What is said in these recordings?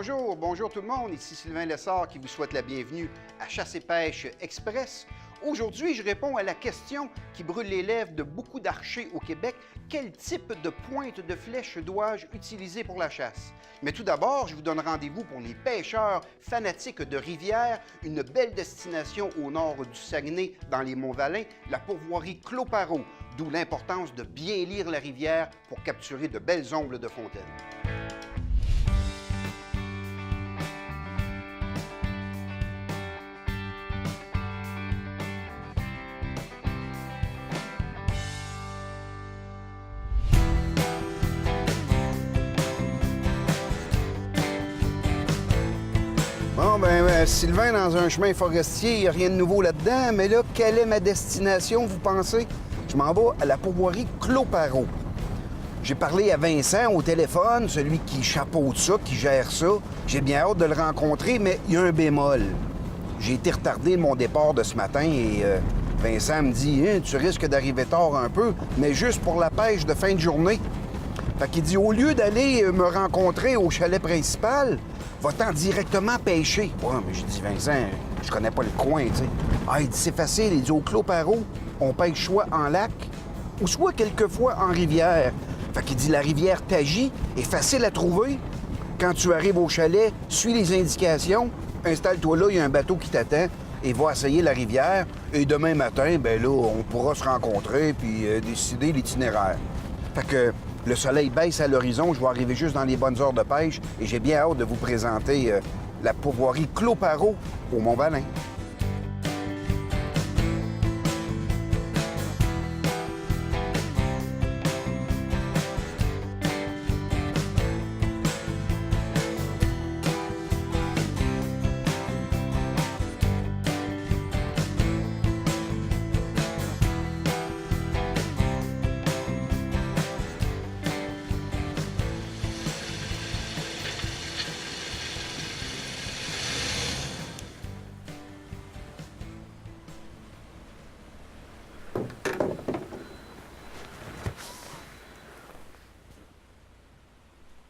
Bonjour tout le monde, ici Sylvain Lessard qui vous souhaite la bienvenue à Chasse et Pêche Express. Aujourd'hui, je réponds à la question qui brûle les lèvres de beaucoup d'archers au Québec. Quel type de pointe de flèche dois-je utiliser pour la chasse? Mais tout d'abord, je vous donne rendez-vous pour les pêcheurs fanatiques de rivière, une belle destination au nord du Saguenay, dans les Monts-Valin, la pourvoirie Clos-Parrot, d'où l'importance de bien lire la rivière pour capturer de belles ongles de fontaine. Bon, Sylvain, dans un chemin forestier, il n'y a rien de nouveau là-dedans, mais là, quelle est ma destination, vous pensez? Je m'en vais à la pourvoirie Clos-Parrot. J'ai parlé à Vincent au téléphone, celui qui chapeaute ça, qui gère ça. J'ai bien hâte de le rencontrer, mais il y a un bémol. J'ai été retardé de mon départ de ce matin et Vincent me dit « Tu risques d'arriver tard un peu, mais juste pour la pêche de fin de journée. » Fait qu'il dit « Au lieu d'aller me rencontrer au chalet principal, va-t'en directement pêcher. » Ouais, mais j'ai dit « Vincent, je connais pas le coin, tu sais. » Ah, il dit « C'est facile. » Il dit « Au Clos-Parrot, on pêche soit en lac ou soit quelquefois en rivière. » Fait qu'il dit « La rivière Tagy est facile à trouver. Quand tu arrives au chalet, suis les indications, installe-toi là, il y a un bateau qui t'attend et va essayer la rivière. Et demain matin, ben là, on pourra se rencontrer puis décider l'itinéraire. » Fait que le soleil baisse à l'horizon, je vais arriver juste dans les bonnes heures de pêche et j'ai bien hâte de vous présenter la pourvoirie Clos-Parrot au Mont-Valin.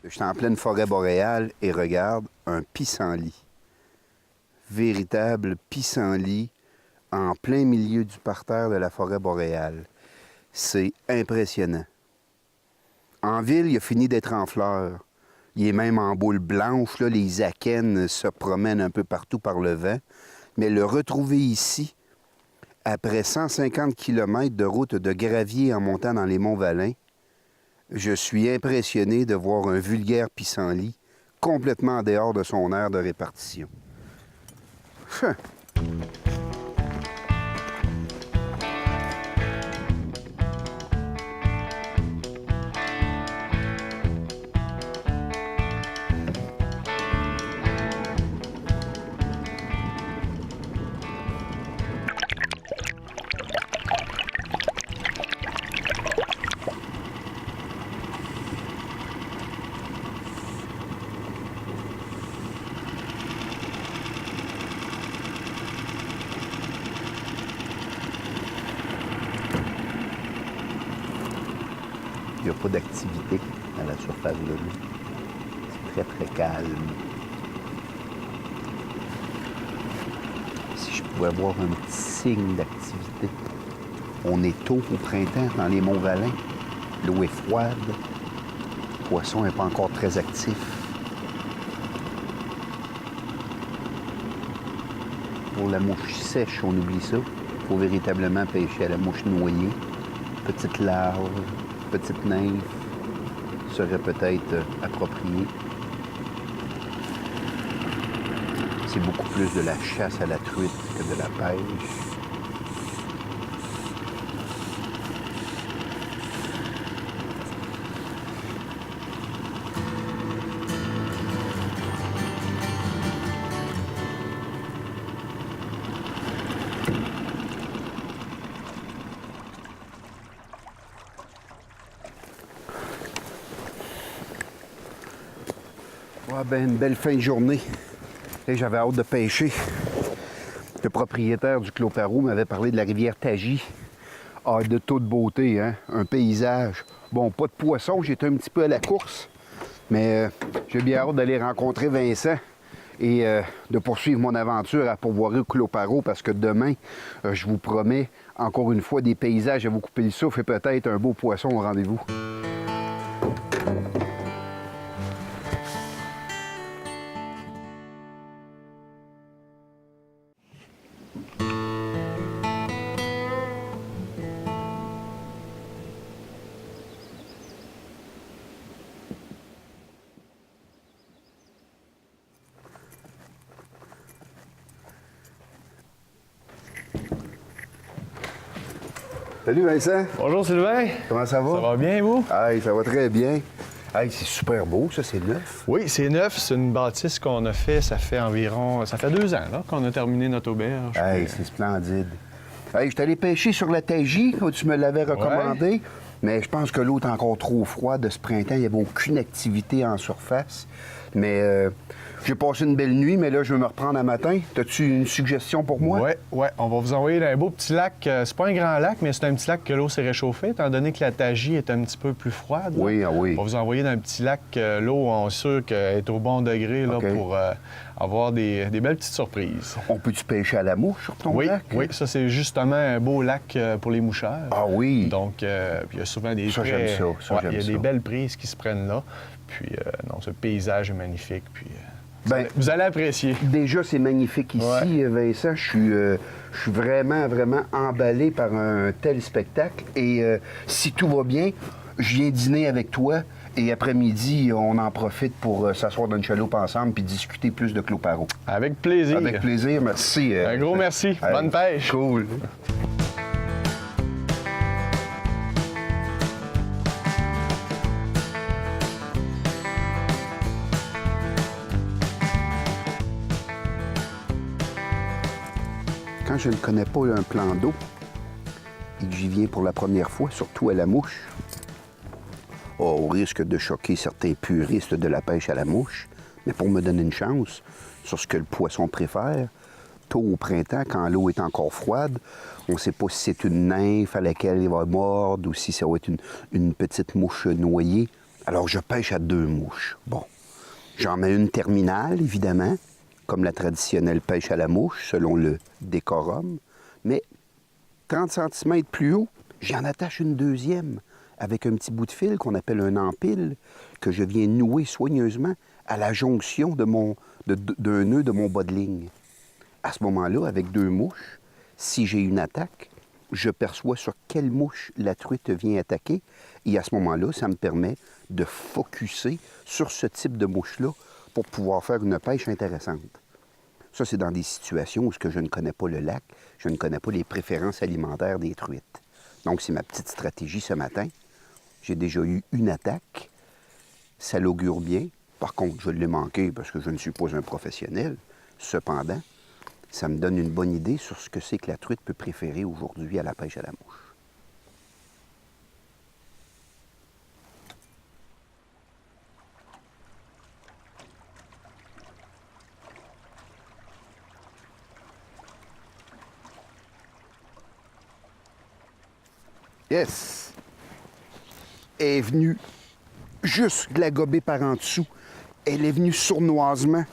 Je suis en pleine forêt boréale et regarde un pissenlit. Véritable pissenlit en plein milieu du parterre de la forêt boréale. C'est impressionnant. En ville, il a fini d'être en fleurs. Il est même en boule blanche. Là, les akènes se promènent un peu partout par le vent. Mais le retrouver ici, après 150 km de route de gravier en montant dans les Monts-Valin, je suis impressionné de voir un vulgaire pissenlit complètement en dehors de son aire de répartition. Il n'y a pas d'activité à la surface de l'eau. C'est très, très calme. Si je pouvais avoir un petit signe d'activité. On est tôt au printemps dans les Monts-Valin. L'eau est froide. Le poisson n'est pas encore très actif. Pour la mouche sèche, on oublie ça. Il faut véritablement pêcher à la mouche noyée. Petite larve, petite nymphe serait peut-être appropriée. C'est beaucoup plus de la chasse à la truite que de la pêche. Ah ben, une belle fin de journée. Et j'avais hâte de pêcher. Le propriétaire du Clos-Parrot m'avait parlé de la rivière Tagy. Ah, de toute beauté, hein? Un paysage. Bon, pas de poisson, j'étais un petit peu à la course. Mais j'ai bien hâte d'aller rencontrer Vincent et de poursuivre mon aventure à Pourvoirie Cloparo parce que demain, je vous promets encore une fois des paysages à vous couper le souffle et peut-être un beau poisson au rendez-vous. Salut Vincent. Bonjour Sylvain. Comment ça va? Ça va bien, vous? Hey, ça va très bien. Hey, c'est super beau, ça, c'est neuf. Oui, c'est neuf. C'est une bâtisse qu'on a fait. Ça fait 2 ans là, qu'on a terminé notre auberge. Hey, c'est splendide. Hey, je suis allé pêcher sur la Tagie, comme tu me l'avais recommandé. Mais je pense que l'eau est encore trop froide de ce printemps. Il n'y avait aucune activité en surface. Mais j'ai passé une belle nuit, mais là, je vais me reprendre à matin. As-tu une suggestion pour moi? Oui. On va vous envoyer un beau petit lac. C'est pas un grand lac, mais c'est un petit lac que l'eau s'est réchauffée, étant donné que la Tagie est un petit peu plus froide. Là. Oui, oui. On va vous envoyer dans un petit lac. L'eau, on est sûr qu'elle est au bon degré là, pour avoir des belles petites surprises. On peut-tu pêcher à la mouche sur ton lac? Oui, ça, c'est justement un beau lac pour les moucheurs. Ah oui? Donc, puis il y a souvent des ça, j'aime ça. il y a des belles prises qui se prennent là. Puis, non, ce paysage est magnifique. Puis, vous allez apprécier. Déjà, c'est magnifique ici, Vincent. Je suis vraiment, vraiment emballé par un tel spectacle. Et si tout va bien, je viens dîner avec toi. Et après-midi, on en profite pour s'asseoir dans une chaloupe ensemble puis discuter plus de Cloparo. Avec plaisir. Avec plaisir, merci. Un gros merci. Bonne pêche. Cool. Quand je ne connais pas un plan d'eau et que j'y viens pour la première fois, surtout à la mouche, au risque de choquer certains puristes de la pêche à la mouche, mais pour me donner une chance sur ce que le poisson préfère, tôt au printemps, quand l'eau est encore froide, on ne sait pas si c'est une nymphe à laquelle il va mordre ou si ça va être une petite mouche noyée. Alors je pêche à 2 mouches. Bon, j'en mets une terminale, évidemment, comme la traditionnelle pêche à la mouche, selon le décorum. Mais 30 cm plus haut, j'en attache une deuxième avec un petit bout de fil qu'on appelle un empile, que je viens nouer soigneusement à la jonction d'un nœud de mon bas de ligne. À ce moment-là, avec 2 mouches, si j'ai une attaque, je perçois sur quelle mouche la truite vient attaquer. Et à ce moment-là, ça me permet de focusser sur ce type de mouche-là pour pouvoir faire une pêche intéressante. Ça, c'est dans des situations où je ne connais pas le lac, je ne connais pas les préférences alimentaires des truites. Donc, c'est ma petite stratégie ce matin. J'ai déjà eu une attaque. Ça l'augure bien. Par contre, je l'ai manqué parce que je ne suis pas un professionnel. Cependant, ça me donne une bonne idée sur ce que c'est que la truite peut préférer aujourd'hui à la pêche à la mouche. Yes! Elle est venue juste la gober par en dessous. Elle est venue sournoisement.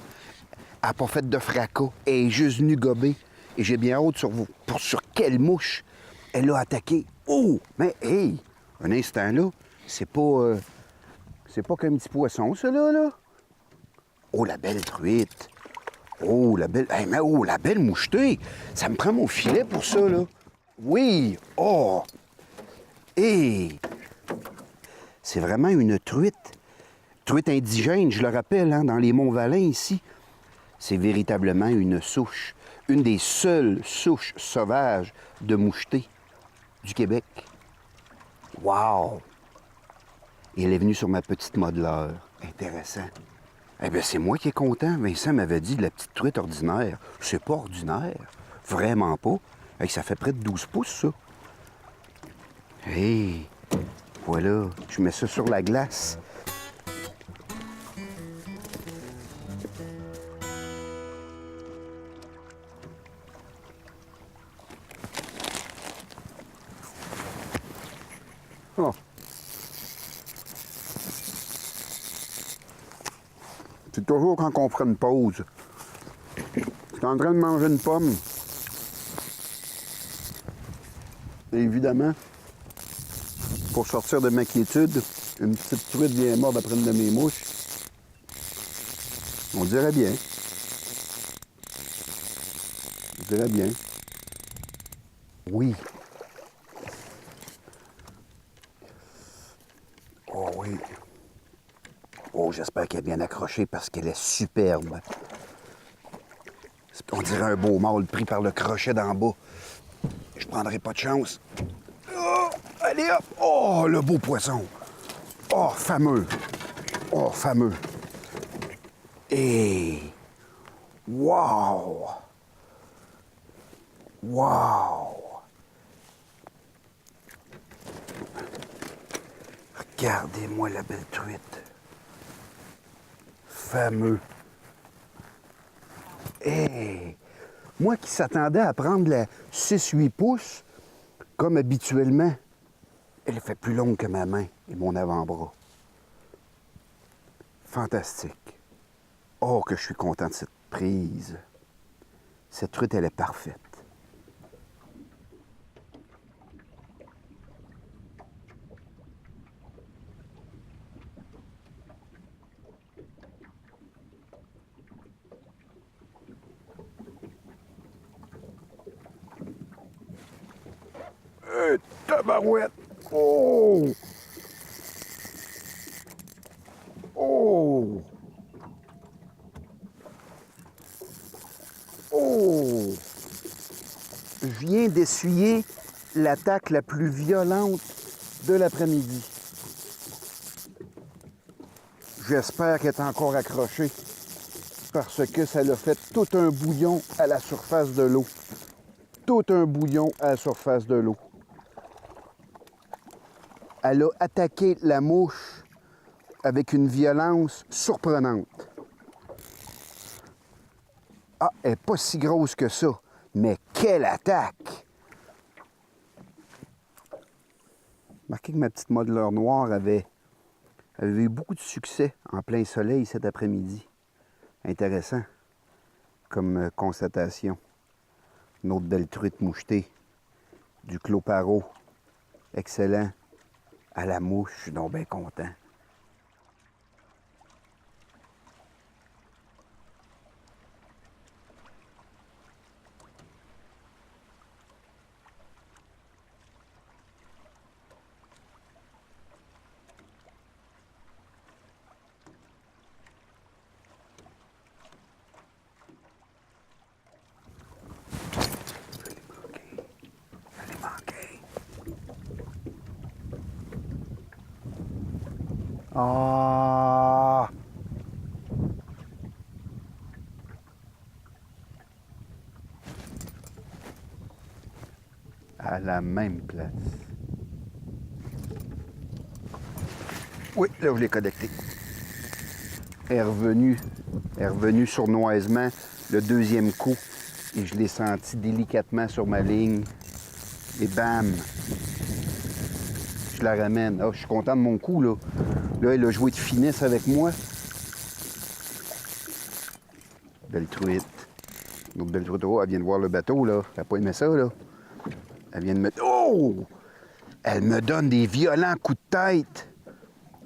Elle n'a pas fait de fracas. Elle est juste venue gober. Et j'ai bien hâte sur quelle mouche elle a attaqué. Oh! Mais hey! Un instant là, c'est pas qu'un petit poisson, ça là. Oh, la belle truite! Oh, la belle. Hey, mais oh, la belle mouchetée! Ça me prend mon filet pour ça, là. Oui! Oh! Hé! C'est vraiment une truite. Truite indigène, je le rappelle, hein, dans les Monts-Valin, ici. C'est véritablement une souche. Une des seules souches sauvages de moucheté du Québec. Wow! Et elle est venue sur ma petite modeleur. Intéressant. Eh bien, c'est moi qui est content. Vincent m'avait dit de la petite truite ordinaire. C'est pas ordinaire. Vraiment pas. Hey, ça fait près de 12 pouces, ça. Hey, voilà, je mets ça sur la glace. Oh. C'est toujours quand on prend une pause. Je suis en train de manger une pomme. Et évidemment, pour sortir de ma quiétude, une petite truite vient mordre après une de mes mouches. On dirait bien. On dirait bien. Oui. Oh oui. Oh, j'espère qu'elle est bien accrochée parce qu'elle est superbe. On dirait un beau mâle pris par le crochet d'en bas. Je prendrai pas de chance. Oh, allez hop! Oh, le beau poisson! Oh, fameux! Oh, fameux! Et... Wow! Wow! Regardez-moi la belle truite. Fameux. Hey! Moi qui s'attendais à prendre la 6-8 pouces, comme habituellement, elle fait plus longue que ma main et mon avant-bras. Fantastique. Oh, que je suis content de cette prise. Cette truite, elle est parfaite. Tabarouette! Oh! Oh! Oh! Je viens d'essuyer l'attaque la plus violente de l'après-midi. J'espère qu'elle est encore accrochée parce que ça l'a fait tout un bouillon à la surface de l'eau. Tout un bouillon à la surface de l'eau. Elle a attaqué la mouche avec une violence surprenante. Ah, elle n'est pas si grosse que ça, mais quelle attaque! Remarquez que ma petite modeleur noire avait eu beaucoup de succès en plein soleil cet après-midi. Intéressant comme constatation. Une autre belle truite mouchetée, du cloparo. Excellent. À la mouche, je suis donc bien content. Je l'ai manqué. Ah! À la même place. Oui, là, je l'ai connecté. Elle est revenue sournoisement le deuxième coup et je l'ai senti délicatement sur ma ligne. Et bam! Je la ramène. Oh, je suis content de mon coup, là. Là, elle a joué de finesse avec moi. Belle truite. Une autre belle truite. Oh, elle vient de voir le bateau, là. Elle n'a pas aimé ça, là. Elle vient de me... Oh! Elle me donne des violents coups de tête.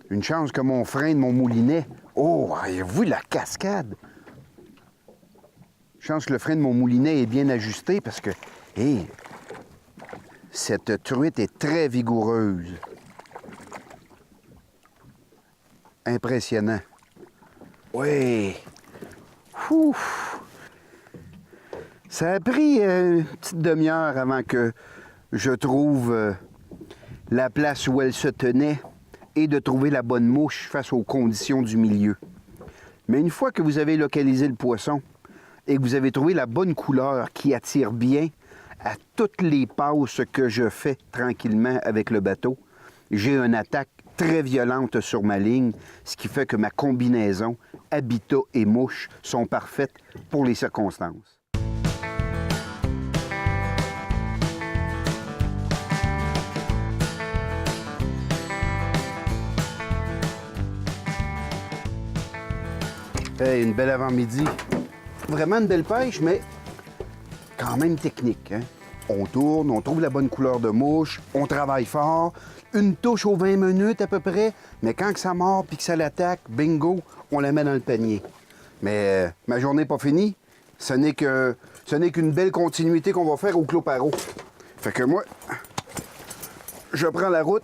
Une chance que mon frein de mon moulinet... Oh, avez-vous la cascade? Chance que le frein de mon moulinet est bien ajusté parce que... Hé! Cette truite est très vigoureuse. Impressionnant. Oui! Ouf! Ça a pris une petite demi-heure avant que je trouve la place où elle se tenait et de trouver la bonne mouche face aux conditions du milieu. Mais une fois que vous avez localisé le poisson et que vous avez trouvé la bonne couleur qui attire bien à toutes les passes que je fais tranquillement avec le bateau, j'ai une attaque très violente sur ma ligne, ce qui fait que ma combinaison habitat et mouche sont parfaites pour les circonstances. Hey, une belle avant-midi. Vraiment une belle pêche, mais quand même technique. Hein? On tourne, on trouve la bonne couleur de mouche, on travaille fort, une touche aux 20 minutes à peu près, mais quand que ça mord puis que ça l'attaque, bingo, on la met dans le panier. Mais ma journée n'est pas finie. Ce n'est qu'une belle continuité qu'on va faire au Clos Paro. Fait que moi, je prends la route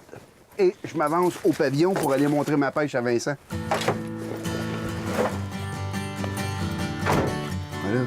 et je m'avance au pavillon pour aller montrer ma pêche à Vincent. Voilà.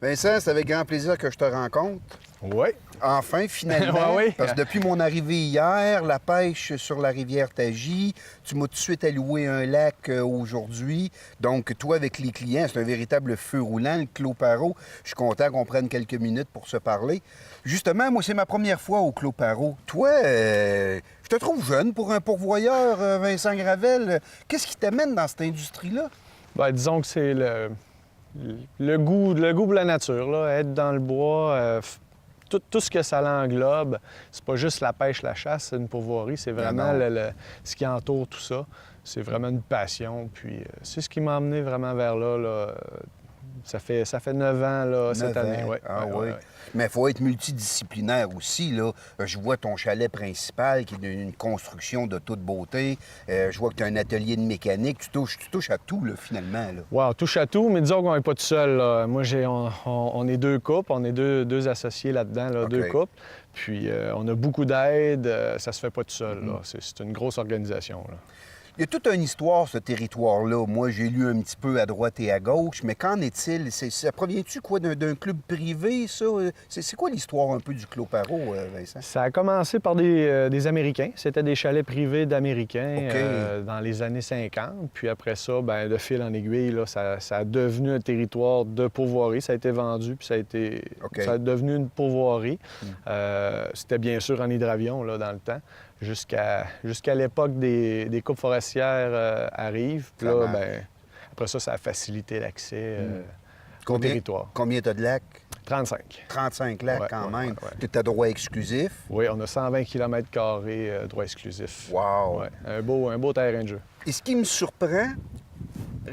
Vincent, c'est avec grand plaisir que je te rencontre. Oui. Enfin, finalement, Ouais, oui. parce que depuis mon arrivée hier, la pêche sur la rivière Tagy, tu m'as tout de suite alloué un lac aujourd'hui. Donc, toi, avec les clients, c'est un véritable feu roulant, le Clos Paro. Je suis content qu'on prenne quelques minutes pour se parler. Justement, moi, c'est ma première fois au Clos Paro. Toi, je te trouve jeune pour un pourvoyeur, Vincent Gravel. Qu'est-ce qui t'amène dans cette industrie-là? Ben, disons que c'est le goût pour la nature, là. Être dans le bois, tout ce que ça l'englobe, c'est pas juste la pêche, la chasse, c'est une pourvoirie, c'est vraiment ce qui entoure tout ça. C'est vraiment une passion, puis c'est ce qui m'a amené vraiment vers là. Ça fait 9 ans là, cette année. Ouais. Ah Ouais, oui. ouais. Mais il faut être multidisciplinaire aussi. Là. Je vois ton chalet principal qui est une construction de toute beauté. Je vois que tu as un atelier de mécanique. Tu touches à tout, là, finalement. Là. Ouais, on touche à tout, mais disons qu'on n'est pas tout seul. Là. Moi, on est 2 couples, on est deux associés là-dedans, là, OK. 2 couples. Puis on a beaucoup d'aide, ça se fait pas tout seul. Là. C'est une grosse organisation. Là. Il y a toute une histoire, ce territoire-là. Moi, j'ai lu un petit peu à droite et à gauche, mais qu'en est-il? Ça provient-tu quoi d'un club privé, ça? C'est quoi l'histoire un peu du Clos Paro, Vincent? Ça a commencé par des Américains. C'était des chalets privés d'Américains OK. dans les années 50. Puis après ça, ben, de fil en aiguille, là, ça a devenu un territoire de pourvoirie. Ça a été vendu, puis OK. ça a devenu une pourvoirie. C'était bien sûr en hydravion là, dans le temps. Jusqu'à l'époque des coupes forestières arrivent. Puis là, Clairement. ben, après ça, ça a facilité l'accès au Combien, territoire. combien t'as de lacs? 35. 35 lacs Ouais, quand ouais, même. ouais. Tu as droit exclusif. Oui, on a 120 km droit exclusif. Wow! Ouais, un beau terrain de jeu. Et ce qui me surprend,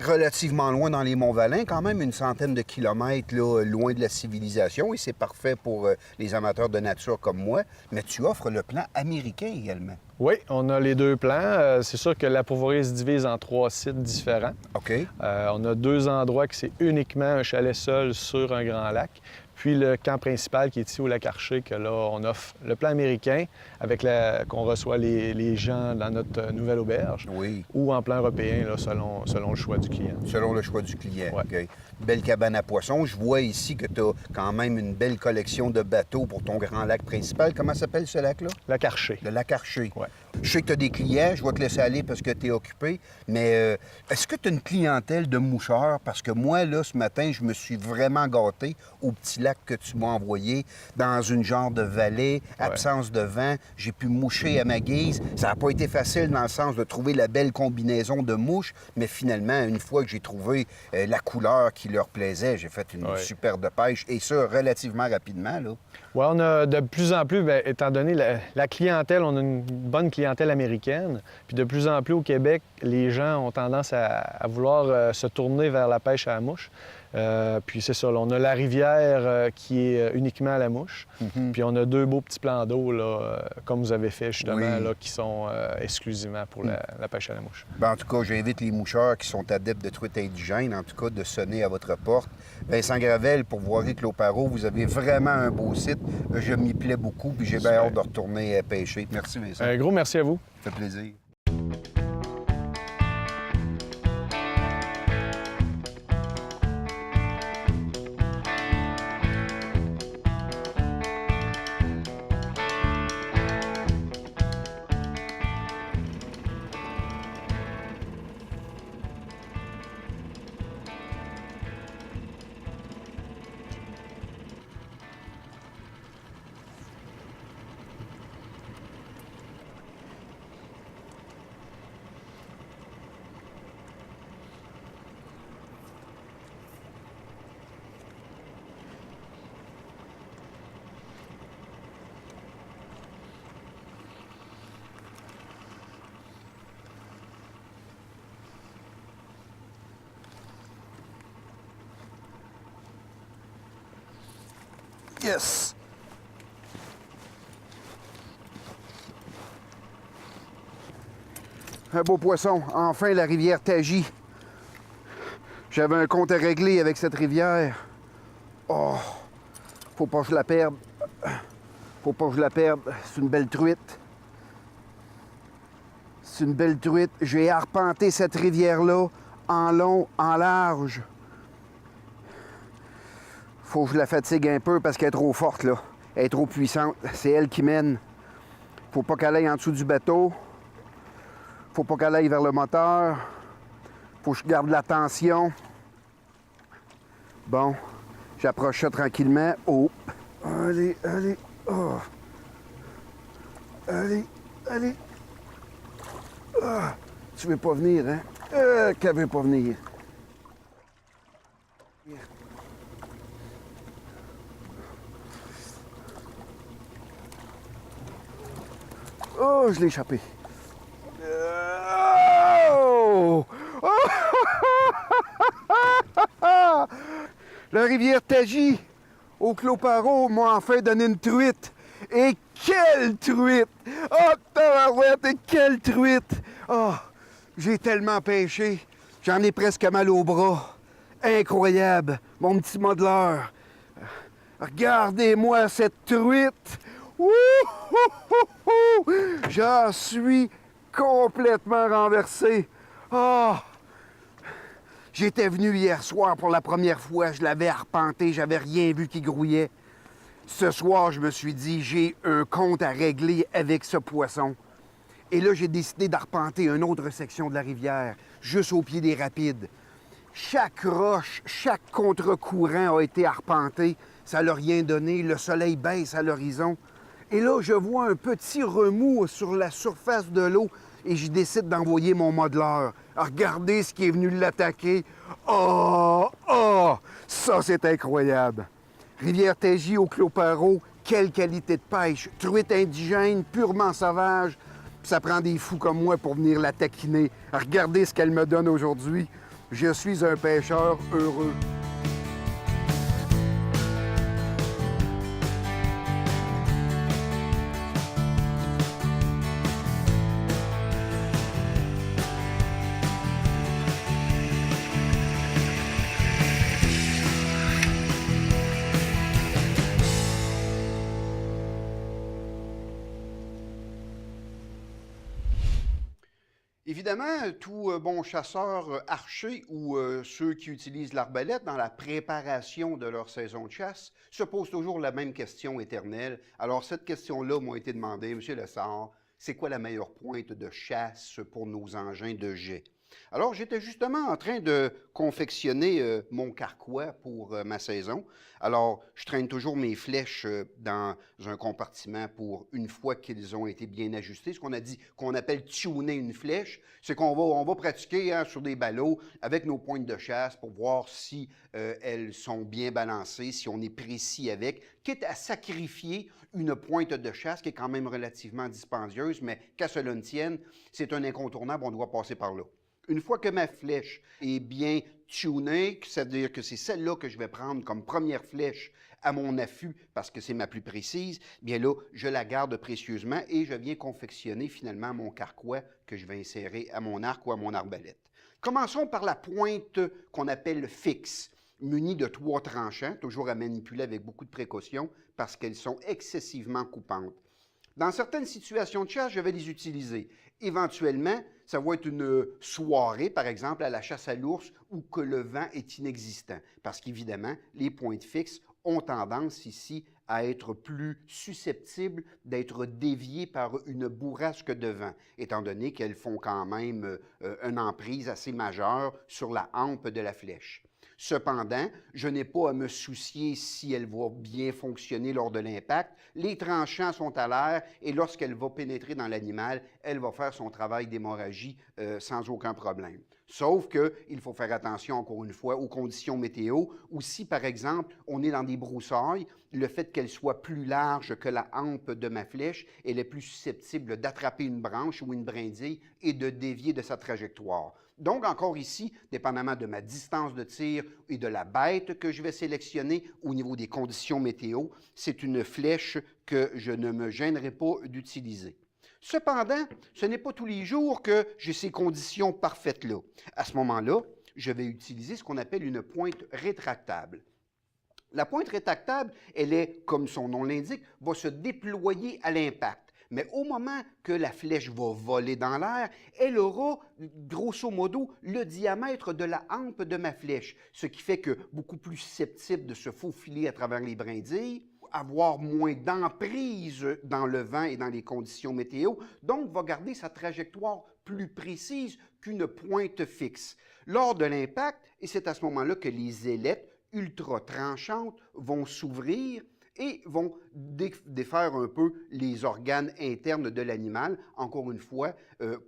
relativement loin dans les Monts-Valin, quand même une centaine de kilomètres là, loin de la civilisation, et c'est parfait pour les amateurs de nature comme moi, mais tu offres le plan américain également. Oui, on a les 2 plans. C'est sûr que la pourvoirie se divise en 3 sites différents. OK. On a 2 endroits qui c'est uniquement un chalet seul sur un grand lac. Puis le camp principal qui est ici au lac Archer, que là, on offre le plan américain avec qu'on reçoit les gens dans notre nouvelle auberge. Oui. Ou en plan européen, là, selon le choix du client. Selon le choix du client. Ouais. OK. Belle cabane à poissons. Je vois ici que tu as quand même une belle collection de bateaux pour ton grand lac principal. Comment s'appelle ce lac-là? Lac Archer. Le lac Archer. Ouais. Je sais que tu as des clients, je vais te laisser aller parce que tu es occupé, mais est-ce que tu as une clientèle de moucheurs? Parce que moi, là, ce matin, je me suis vraiment gâté au petit lac que tu m'as envoyé, dans une genre de vallée, absence de vent. J'ai pu moucher à ma guise. Ça n'a pas été facile dans le sens de trouver la belle combinaison de mouches, mais finalement, une fois que j'ai trouvé la couleur qui leur plaisait, j'ai fait une superbe pêche, et ça, relativement rapidement, là. Oui, on a de plus en plus, bien, étant donné la clientèle, on a une bonne clientèle américaine. Puis de plus en plus au Québec, les gens ont tendance à vouloir se tourner vers la pêche à la mouche. Puis c'est ça, là, on a la rivière qui est uniquement à la mouche. Puis on a 2 beaux petits plans d'eau, là, comme vous avez fait justement, là, qui sont exclusivement pour la pêche à la mouche. Ben, en tout cas, j'invite les moucheurs qui sont adeptes de truites indigènes, en tout cas, de sonner à votre porte. Vincent Gravel, pourvoirie Clos Paro, vous avez vraiment un beau site. Je m'y plais beaucoup, puis j'ai bien hâte de retourner pêcher. Merci, Vincent. Un gros merci à vous. Ça fait plaisir. Yes! Un beau poisson. Enfin, la rivière Tagy. J'avais un compte à régler avec cette rivière. Oh! Faut pas que je la perde. Faut pas que je la perde. C'est une belle truite. C'est une belle truite. J'ai arpenté cette rivière-là en long, en large. Faut que je la fatigue un peu parce qu'elle est trop forte, là. Elle est trop puissante. C'est elle qui mène. Faut pas qu'elle aille en dessous du bateau. Faut pas qu'elle aille vers le moteur. Faut que je garde la tension. Bon, j'approche ça tranquillement. Oh! Allez, allez. Oh! Allez, allez. Ah, tu veux pas venir, hein? Qu'elle veut pas venir. Oh, je l'ai échappé. Oh! La rivière Tagy, au Clos-Parrot, m'a enfin donné une truite. Et quelle truite! Oh, tabarouette, et quelle truite! Oh, j'ai tellement pêché, j'en ai presque mal au bras. Incroyable, mon petit modeleur. Regardez-moi cette truite! Ouh, ouh, ouh, ouh. J'en suis complètement renversé. Oh! J'étais venu hier soir pour la première fois, je l'avais arpenté, j'avais rien vu qui grouillait. Ce soir, je me suis dit, j'ai un compte à régler avec ce poisson. Et là, j'ai décidé d'arpenter une autre section de la rivière, juste au pied des rapides. Chaque roche, chaque contre-courant a été arpenté. Ça n'a rien donné, le soleil baisse à l'horizon. Et là, je vois un petit remous sur la surface de l'eau et je décide d'envoyer mon modeleur. Regardez ce qui est venu l'attaquer. Oh! Oh! Ça, c'est incroyable! Rivière Tagy au Clos-Parrot, quelle qualité de pêche! Truite indigène, purement sauvage. Ça prend des fous comme moi pour venir la taquiner. Regardez ce qu'elle me donne aujourd'hui. Je suis un pêcheur heureux. Évidemment, tout bon chasseur archer ou ceux qui utilisent l'arbalète dans la préparation de leur saison de chasse se posent toujours la même question éternelle. Alors, cette question-là m'a été demandée, M. Lessard, c'est quoi la meilleure pointe de chasse pour nos engins de jet? Alors, j'étais justement en train de confectionner mon carquois pour ma saison. Alors, je traîne toujours mes flèches dans un compartiment pour une fois qu'ils ont été bien ajustés. Ce qu'on a dit, qu'on appelle tuner une flèche, c'est qu'on va pratiquer sur des ballots avec nos pointes de chasse pour voir si elles sont bien balancées, si on est précis avec, quitte à sacrifier une pointe de chasse qui est quand même relativement dispendieuse, mais qu'à cela ne tienne, c'est un incontournable, on doit passer par là. Une fois que ma flèche est bien tunée, c'est-à-dire que c'est celle-là que je vais prendre comme première flèche à mon affût parce que c'est ma plus précise, bien là, je la garde précieusement et je viens confectionner finalement mon carquois que je vais insérer à mon arc ou à mon arbalète. Commençons par la pointe qu'on appelle fixe, munie de 3 tranchants, toujours à manipuler avec beaucoup de précaution parce qu'elles sont excessivement coupantes. Dans certaines situations de chasse, je vais les utiliser. Éventuellement, ça va être une soirée, par exemple, à la chasse à l'ours, où que le vent est inexistant. Parce qu'évidemment, les pointes fixes ont tendance ici à être plus susceptibles d'être déviées par une bourrasque de vent, étant donné qu'elles font quand même une emprise assez majeure sur la hampe de la flèche. Cependant, je n'ai pas à me soucier si elle va bien fonctionner lors de l'impact. Les tranchants sont à l'air et lorsqu'elle va pénétrer dans l'animal, elle va faire son travail d'hémorragie sans aucun problème. Sauf qu'il faut faire attention, encore une fois, aux conditions météo, ou si, par exemple, on est dans des broussailles, le fait qu'elle soit plus large que la hampe de ma flèche, elle est plus susceptible d'attraper une branche ou une brindille et de dévier de sa trajectoire. Donc, encore ici, dépendamment de ma distance de tir et de la bête que je vais sélectionner au niveau des conditions météo, c'est une flèche que je ne me gênerai pas d'utiliser. Cependant, ce n'est pas tous les jours que j'ai ces conditions parfaites-là. À ce moment-là, je vais utiliser ce qu'on appelle une pointe rétractable. La pointe rétractable, elle est, comme son nom l'indique, va se déployer à l'impact. Mais au moment que la flèche va voler dans l'air, elle aura, grosso modo, le diamètre de la hampe de ma flèche, ce qui fait que beaucoup plus susceptible de se faufiler à travers les brindilles, avoir moins d'emprise dans le vent et dans les conditions météo, donc va garder sa trajectoire plus précise qu'une pointe fixe. Lors de l'impact, et c'est à ce moment-là que les ailettes ultra tranchantes vont s'ouvrir et vont défaire un peu les organes internes de l'animal, encore une fois,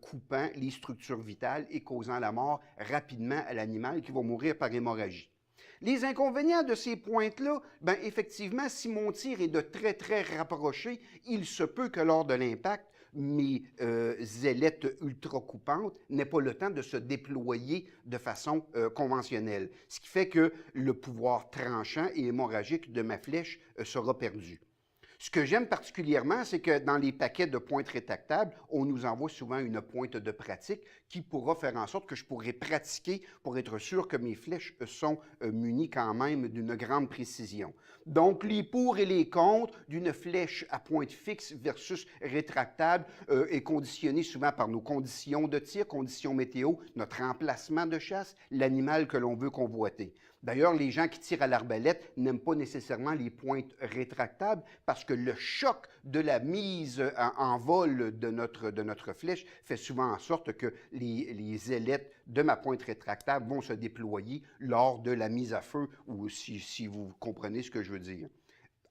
coupant les structures vitales et causant la mort rapidement à l'animal qui va mourir par hémorragie. Les inconvénients de ces pointes-là, bien effectivement, si mon tir est de très, très rapproché, il se peut que lors de l'impact, mes ailettes ultra-coupantes n'aient pas le temps de se déployer de façon conventionnelle, ce qui fait que le pouvoir tranchant et hémorragique de ma flèche sera perdu. Ce que j'aime particulièrement, c'est que dans les paquets de pointes rétractables, on nous envoie souvent une pointe de pratique qui pourra faire en sorte que je pourrai pratiquer pour être sûr que mes flèches sont munies quand même d'une grande précision. Donc, les pour et les contre d'une flèche à pointe fixe versus rétractable est conditionné souvent par nos conditions de tir, conditions météo, notre emplacement de chasse, l'animal que l'on veut convoiter. D'ailleurs, les gens qui tirent à l'arbalète n'aiment pas nécessairement les pointes rétractables parce que le choc de la mise en vol de notre flèche fait souvent en sorte que les ailettes de ma pointe rétractable vont se déployer lors de la mise à feu, ou si vous comprenez ce que je veux dire.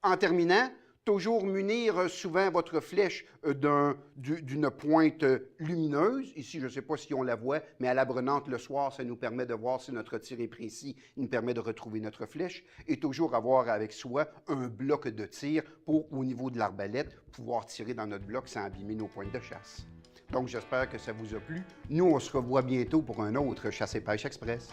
En terminant, toujours munir souvent votre flèche d'une pointe lumineuse. Ici, je ne sais pas si on la voit, mais à la brunante le soir, ça nous permet de voir si notre tir est précis, il nous permet de retrouver notre flèche. Et toujours avoir avec soi un bloc de tir pour, au niveau de l'arbalète, pouvoir tirer dans notre bloc sans abîmer nos pointes de chasse. Donc, j'espère que ça vous a plu. Nous, on se revoit bientôt pour un autre Chasse et Pêche Express.